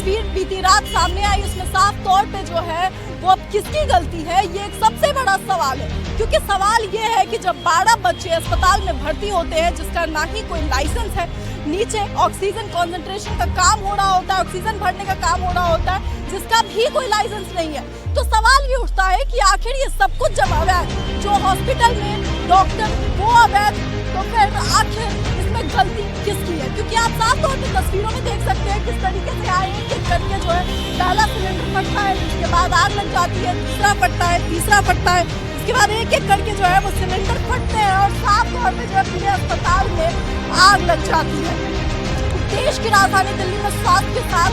तस्वीर बीती रात सामने आई उसमें साफ तौर पे जो है वो अब किसकी गलती है, ये एक सबसे बड़ा सवाल है। क्योंकि सवाल ये है कि जब 12 बच्चे अस्पताल में भर्ती होते हैं जिसका ना ही कोई लाइसेंस है, नीचे ऑक्सीजन कॉन्सेंट्रेशन का काम हो रहा होता है, ऑक्सीजन भरने का काम हो रहा होता है, जिसका भी कोई लाइसेंस नहीं है, तो सवाल ये उठता है कि आखिर ये सब कुछ जब अवैध, जो हॉस्पिटल में डॉक्टर वो अवैध, तो फिर आखिर इसमें गलती किसकी है? क्योंकि आप साफ तौर पर तस्वीरों में देख सकते हैं किस तरीके से आए एक करके जो है पहला सिलेंडर फटता है, उसके बाद आग लग जाती है, दूसरा फटता है, तीसरा फटता है, उसके बाद एक एक करके जो है वो सिलेंडर फटते हैं और साफ तौर पे जो है पूरे अस्पताल में आग लग जाती है। देश की राजधानी दिल्ली में स्वास्थ्य के साथ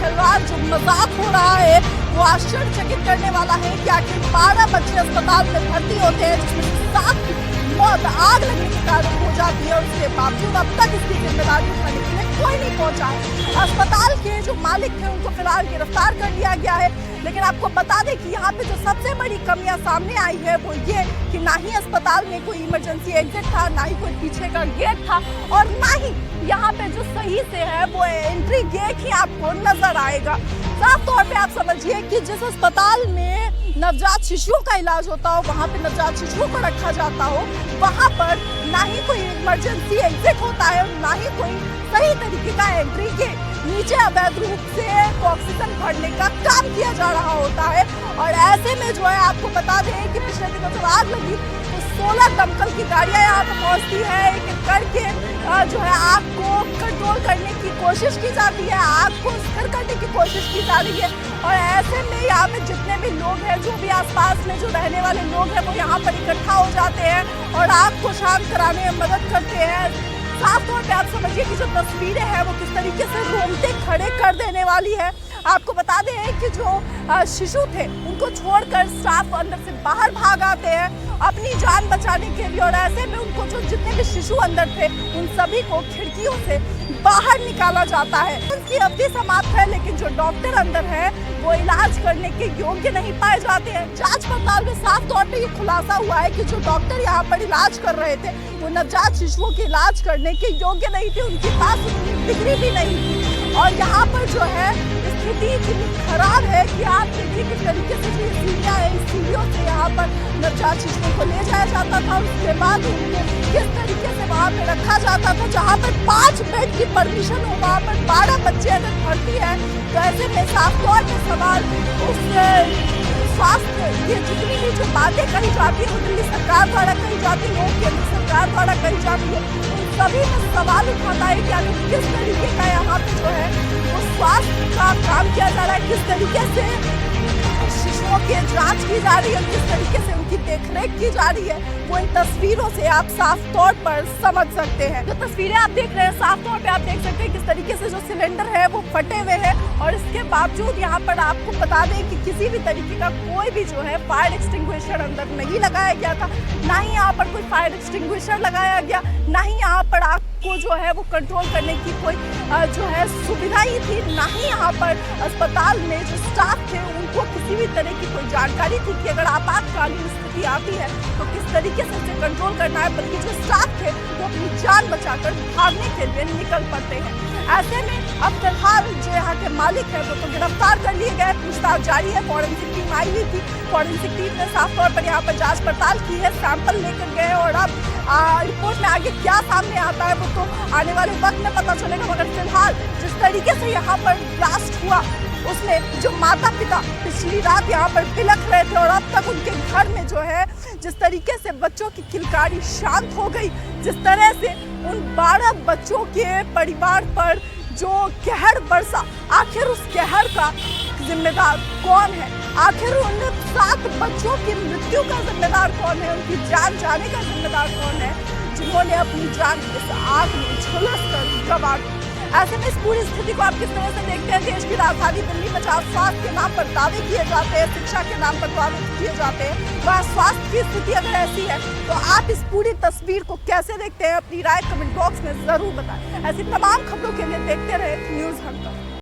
खिलवाड़ जो मजाक हो रहा है वो आश्चर्यचकित करने वाला है कि आखिर 12 बच्चे अस्पताल में भर्ती होते हैं जिसमें 7 की मौत आग लगने के कारण हो जाती है और उसके बावजूद अब तक इसकी जिम्मेदारी उठाने के लिए कोई नहीं पहुंचा है। अस्पताल के जो मालिक थे उनको फिलहाल गिरफ्तार कर लिया गया है, लेकिन आपको बता दें कि यहाँ पे जो सबसे बड़ी कमियां सामने आई है वो ये कि ना ही अस्पताल में कोई इमरजेंसी एग्जिट था, ना ही कोई पीछे का गेट था और ना ही यहाँ पे जो सही से है वो एंट्री गेट ही आपको नजर आएगा। साफ तौर पे आप समझिए कि जिस अस्पताल में नवजात शिशुओं का इलाज होता हो, वहाँ पे नवजात शिशुओं को रखा जाता हो, वहाँ पर ना ही कोई इमरजेंसी एग्जिट होता है और ना ही कोई सही तरीके का एंट्री गेट। नीचे अवैध रूप से ऑक्सीजन भरने का काम किया जा रहा होता है और ऐसे में जो है आपको बता दें कि पिछले दिनों जब आग लगी तो 16 दमकल की गाड़ियां यहाँ पर पहुंचती है, एक एक करके जो है आग को कंट्रोल करने की कोशिश की जाती है, आग को स्थिर करने की कोशिश की जा रही है और ऐसे में यहाँ पे जितने भी लोग हैं, जो भी आसपास में जो रहने वाले लोग हैं वो यहाँ पर इकट्ठा हो जाते हैं और आग को शांत कराने में मदद करते हैं। साफ तौर पे आप समझिए कि जो तस्वीरें हैं वो किस तरीके से रोंगटे खड़े कर देने वाली है। आपको बता दें कि जो शिशु थे उनको छोड़कर स्टाफ अंदर से बाहर भाग आते हैं अपनी जान बचाने के लिए और ऐसे में उनको जो जितने भी शिशु अंदर थे उन सभी को खिड़कियों से बाहर निकाला जाता है। उनकी अवधि समाप्त है लेकिन जो डॉक्टर अंदर है वो इलाज करने के योग्य नहीं पाए जाते हैं। जांच पड़ताल में साफ तौर पे ये खुलासा हुआ है कि जो डॉक्टर यहाँ पर इलाज कर रहे थे वो नवजात शिशुओं के इलाज करने के योग्य नहीं थे, उनके पास डिग्री भी नहीं थी और यहाँ पर जो है स्थिति इतनी खराब है कि आप देखिए किस तरीके से जो सीढ़ियाँ है इस सीढ़ियों से यहाँ पर नवजात शिशुओं को ले जाया जाता था, उसके बाद उनको किस तरीके से वहाँ पे रखा जाता था। जहाँ पर 5 बेड की परमिशन हो वहाँ पर 12 बच्चे अगर भर्ती है तो ऐसे में साफ तौर पर सवाल उस स्वास्थ्य ये जितनी भी जो बातें कही जाती है वो दिल्ली सरकार द्वारा कही जाती है, केंद्र सरकार द्वारा कही जाती है, उन सभी में सवाल उठाता है कि आगे किस तरीके का यहाँ पे जो है वो स्वास्थ्य का काम किया जा रहा है, किस तरीके से शिशुओं की जांच की जा रही है, किस तरीके से उनकी देखरेख की जा रही है, वो इन तस्वीरों से आप साफ तौर पर समझ सकते हैं। जो तस्वीरें आप देख रहे हैं साफ तौर पे आप देख सकते हैं किस तरीके से जो सिलेंडर है वो फटे हुए हैं और इसके बावजूद यहाँ पर आपको बता दें कि किसी भी तरीके का कोई भी जो है फायर एक्सटिंग्विशर अंदर नहीं लगाया गया था, ना ही यहाँ पर कोई फायर एक्सटिंग्विशर लगाया गया, ना ही यहाँ पर आग को जो है वो कंट्रोल करने की कोई जो है सुविधा ही थी, ना ही यहाँ पर अस्पताल में जो स्टाफ थे उनको किसी भी तरह की कोई जानकारी थी कि अगर आपातकालीन स्थिति आती है तो किस तरीके से उसे कंट्रोल करना है, बल्कि जो स्टाफ थे वो अपनी जान बचाकर भागने के लिए निकल पड़ते हैं। ऐसे में अब फिलहाल जो यहाँ के मालिक है वो तो गिरफ्तार कर लिए गए, पूछताछ जारी है, फॉरेंसिक टीम आई हुई थी, फॉरेंसिक टीम ने साफ तौर पर यहाँ पर जांच पड़ताल की है, सैंपल लेकर गए और अब रिपोर्ट में आगे क्या सामने आता है वो तो आने वाले वक्त में पता चलेगा। मगर फिलहाल जिस तरीके से यहाँ पर ब्लास्ट हुआ उसमें जो माता पिता पिछली रात यहाँ पर बिलख रहे थे और अब तक उनके घर में जो है जिस तरीके से बच्चों की किलकारी शांत हो गई, जिस तरह से उन 12 बच्चों के परिवार पर जो कहर बरसा, आखिर उस कहर का जिम्मेदार कौन है? आखिर उन 7 बच्चों की मृत्यु का जिम्मेदार कौन है? उनकी जान जाने का जिम्मेदार कौन है जिन्होंने अपनी जान इस आग में झुलस कर गंवा दी? ऐसे में इस पूरी स्थिति को आप किस तरह से देखते हैं? देश की राजधानी दिल्ली में जहाँ स्वास्थ्य के नाम पर दावे किए जाते हैं, शिक्षा के नाम पर दावे किए जाते हैं, वहाँ स्वास्थ्य की स्थिति अगर ऐसी है तो आप इस पूरी तस्वीर को कैसे देखते हैं? अपनी राय कमेंट बॉक्स में जरूर बताएं। ऐसी तमाम खबरों के लिए देखते रहे न्यूज़ हंटर।